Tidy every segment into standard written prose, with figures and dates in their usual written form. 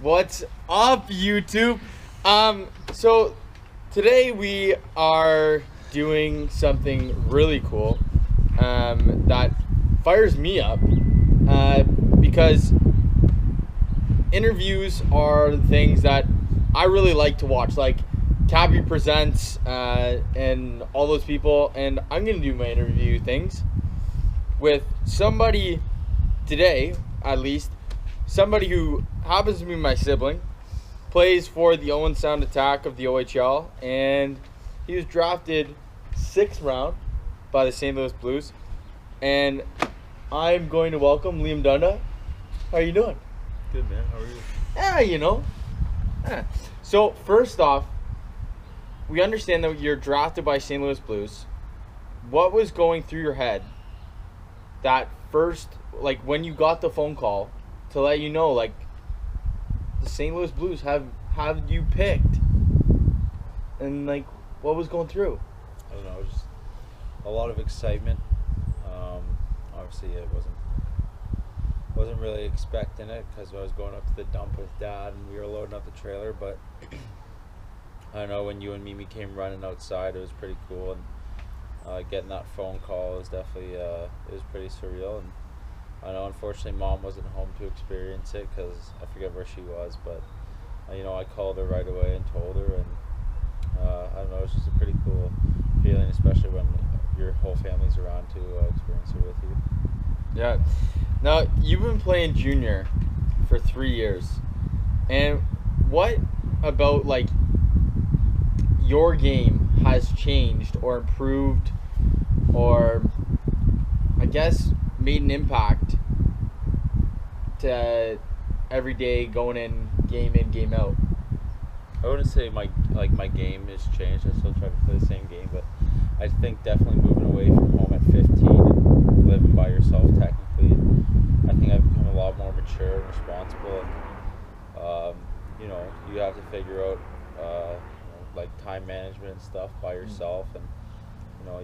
What's up, YouTube? So today we are doing something really cool that fires me up because interviews are the things that I really like to watch, like Cabby Presents and all those people. And I'm gonna do my interview things with somebody today, at least. Somebody who happens to be my sibling, plays for the Owen Sound Attack of the OHL, and he was drafted 6th round by the St. Louis Blues. And I'm going to welcome Liam Dunda. How are you doing? Good, man. How are you? Yeah, you know. Yeah. So first off, we understand that you're drafted by St. Louis Blues. What was going through your head that first, like when you got the phone call to let you know, like, the St. Louis Blues have you picked, and like, what was going through? I don't know, just a lot of excitement. Obviously, I wasn't really expecting it because I was going up to the dump with Dad and we were loading up the trailer. But I don't know, when you and Mimi came running outside, it was pretty cool, and getting that phone call was definitely it was pretty surreal. And I know, unfortunately, Mom wasn't home to experience it because I forget where she was, but I called her right away and told her, and I don't know, it's just a pretty cool feeling, especially when your whole family's around to experience it with you. Yeah. Now, you've been playing junior for 3 years, and what about, like, your game has changed or improved, or I guess made an impact to every day going in, game out? I wouldn't say my game has changed. I still try to play the same game, but I think definitely moving away from home at 15 and living by yourself technically, I think I've become a lot more mature and responsible. And you have to figure out like time management and stuff by yourself, and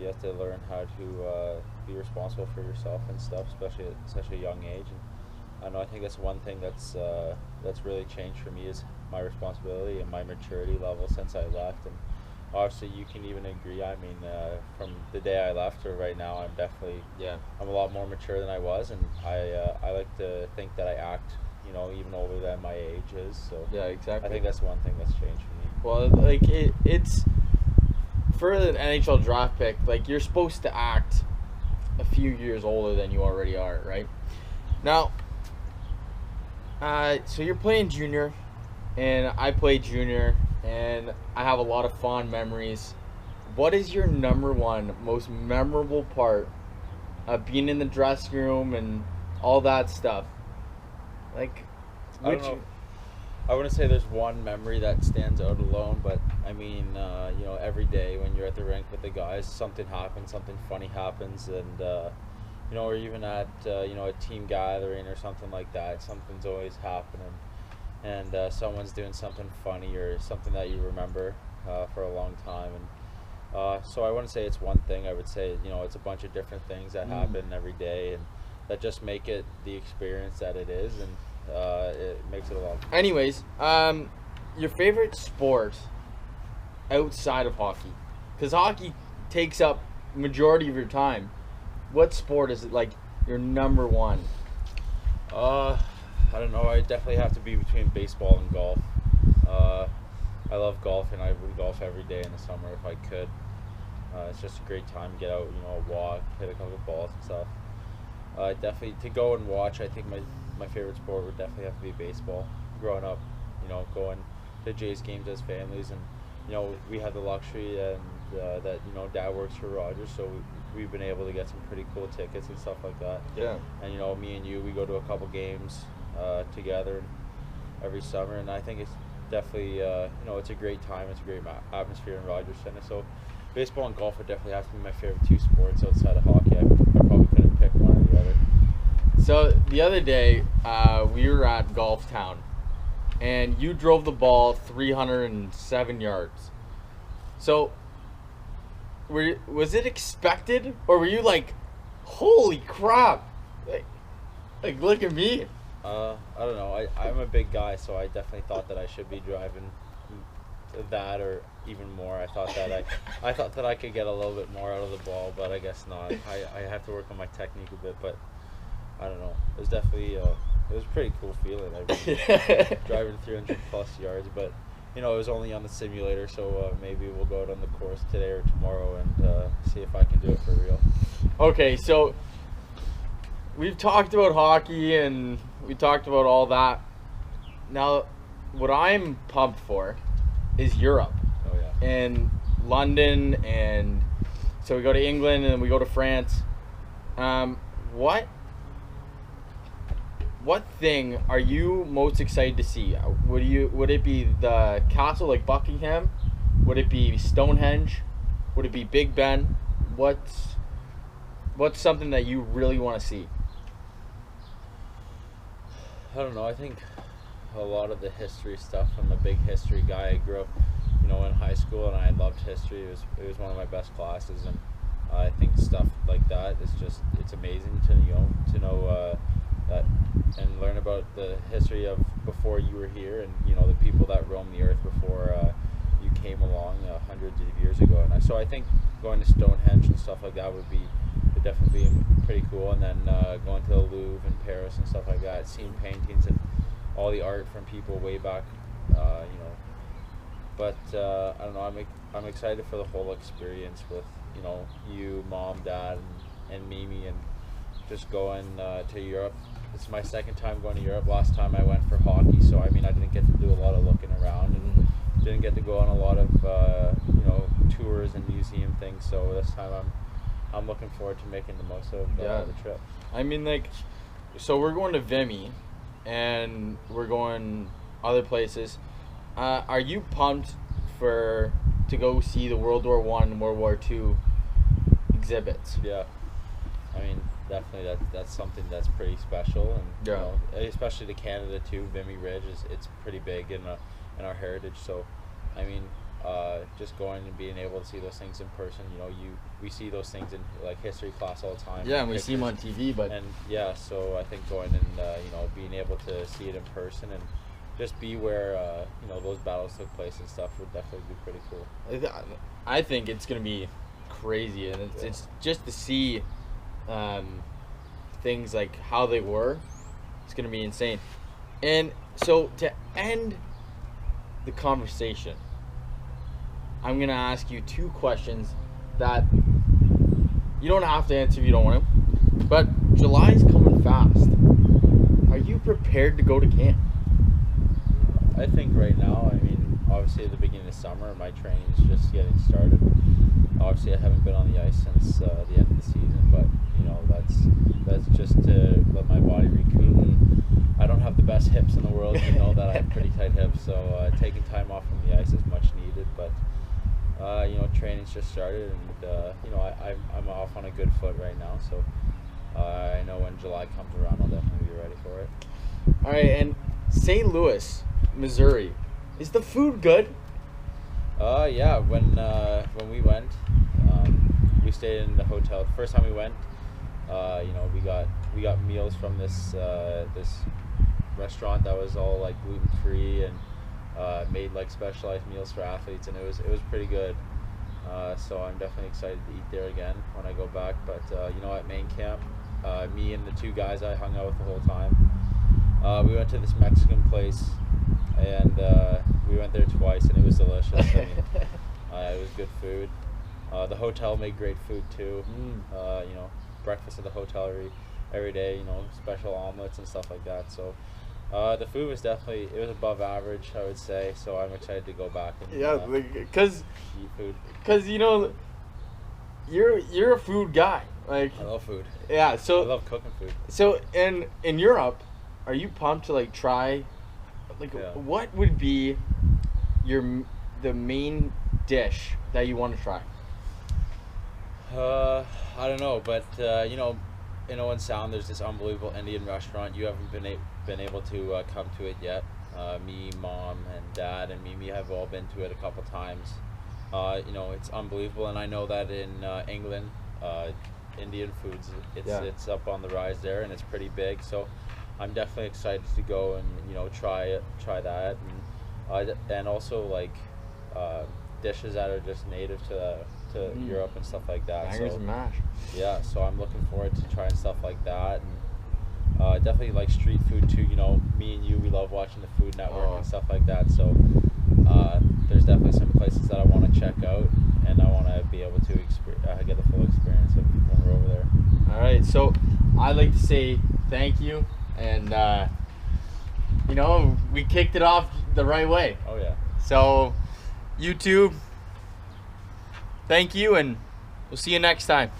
you have to learn how to be responsible for yourself and stuff, especially at such a young age. And I think that's one thing that's really changed for me, is my responsibility and my maturity level since I left. And obviously you can even agree. I mean, from the day I left to right now, I'm a lot more mature than I was, and I like to think that I act even older than my age is. So Yeah, exactly. I think that's one thing that's changed for me. Well, like, it's for an NHL draft pick, like, you're supposed to act a few years older than you already are, right? Now, so you're playing junior, and I played junior, and I have a lot of fond memories. What is your number one most memorable part of being in the dressing room and all that stuff? Like, I don't know. I wouldn't say there's one memory that stands out alone, but I mean, every day when you're at the rink with the guys, something happens, something funny happens, and or even at a team gathering or something like that, something's always happening, and someone's doing something funny or something that you remember for a long time. And so I wouldn't say it's one thing. I would say it's a bunch of different things that happen every day, and that just make it the experience that it is, and it makes it a lot of fun. Anyways, your favorite sport outside of hockey, because hockey takes up majority of your time. What sport is it, like, your number one? I don't know. I definitely have to be between baseball and golf. I love golfing. I would golf every day in the summer if I could. It's just a great time to get out, walk, hit a couple of balls and stuff. Definitely to go and watch, I think my favorite sport would definitely have to be baseball. Growing up, going to Jays games as families, and we had the luxury and that Dad works for Rogers, so we've been able to get some pretty cool tickets and stuff like that. Yeah. And me and you, we go to a couple games together every summer, and I think it's definitely it's a great time. It's a great atmosphere in Rogers Center. So baseball and golf would definitely have to be my favorite two sports outside of hockey. I probably couldn't pick one or the other. So the other day, we were at Golf Town, and you drove the ball 307 yards. So, was it expected, or were you like, holy crap, like look at me? I don't know. I'm a big guy, so I definitely thought that I should be driving that or even more. I thought that I could get a little bit more out of the ball, but I guess not. I have to work on my technique a bit, but I don't know. It was definitely it was a pretty cool feeling. I mean, driving 300 plus yards, but it was only on the simulator, so maybe we'll go out on the course today or tomorrow and see if I can do it for real. Okay, so we've talked about hockey and we talked about all that. Now, what I'm pumped for is Europe. Oh yeah. And London, and so we go to England and then we go to France. What thing are you most excited to see? Would it be the castle like Buckingham? Would it be Stonehenge? Would it be Big Ben? What's something that you really want to see? I don't know. I think a lot of the history stuff. I'm a big history guy. I grew up, in high school, and I loved history. It was one of my best classes, and I think stuff like that is it's amazing to know that and learn about the history of before you were here, and the people that roamed the earth before you came along hundreds of years ago. And so I think going to Stonehenge and stuff like that would definitely be pretty cool. And then going to the Louvre in Paris and stuff like that, seeing paintings and all the art from people way back, But I don't know. I'm excited for the whole experience with you, mom, dad, and Mimi, and just going to Europe. It's my second time going to Europe. Last time I went for hockey, so I didn't get to do a lot of looking around and didn't get to go on a lot of tours and museum things. So this time I'm looking forward to making the most of the trip. So we're going to Vimy, and we're going other places. Are you pumped to go see the World War I and World War II exhibits? Yeah, definitely that's something that's pretty special, and especially to Canada too. Vimy Ridge it's pretty big in our heritage. So, just going and being able to see those things in person. We see those things in like history class all the time. Yeah, and we see them on TV, but so I think going and being able to see it in person and just be where those battles took place and stuff would definitely be pretty cool. I think it's gonna be crazy, and it's just to see things like how they were. It's gonna be insane. And so to end the conversation, I'm gonna ask you two questions that you don't have to answer if you don't want to. But July's coming fast. Are you prepared to go to camp? I think right now, obviously at the beginning of summer, my training is just getting started. Obviously, I haven't been on the ice since the end of the season, but that's just to let my body recoup. I don't have the best hips in the world. That I have pretty tight hips, so taking time off from the ice is much needed. But training's just started, and I'm off on a good foot right now. So I know when July comes around, I'll definitely be ready for it. All right, and St. Louis, Missouri, is the food good? Yeah. When we went, we stayed in the hotel. The first time we went, we got meals from this restaurant that was all like gluten free and made like specialized meals for athletes, and it was pretty good. So I'm definitely excited to eat there again when I go back. But at main camp, me and the two guys I hung out with the whole time, we went to this Mexican place, and we went there twice, and it was delicious. It was good food. The hotel made great food too. Breakfast at the hotel every day. Special omelets and stuff like that. So the food was definitely above average, I would say. So I'm excited to go back and because eat food. Because you're a food guy. Like, I love food. Yeah. So I love cooking food. So in Europe, are you pumped to try? What would be the main dish that you want to try? I don't know, but in Owen Sound, there's this unbelievable Indian restaurant. You haven't been able to come to it yet. Me, mom, and dad, and Mimi have all been to it a couple times. It's unbelievable, and I know that in England, Indian foods, it's up on the rise there, and it's pretty big. So I'm definitely excited to go and try that, and also like dishes that are just native to Europe and stuff like that. Bangers and mash. Yeah, so I'm looking forward to trying stuff like that, and definitely like street food too. Me and you, we love watching the Food Network and stuff like that. So there's definitely some places that I want to check out, and I want to be able to get the full experience of when we're over there. All right, so I'd like to say thank you, and we kicked it off the right way. Oh yeah. So YouTube, thank you, and we'll see you next time.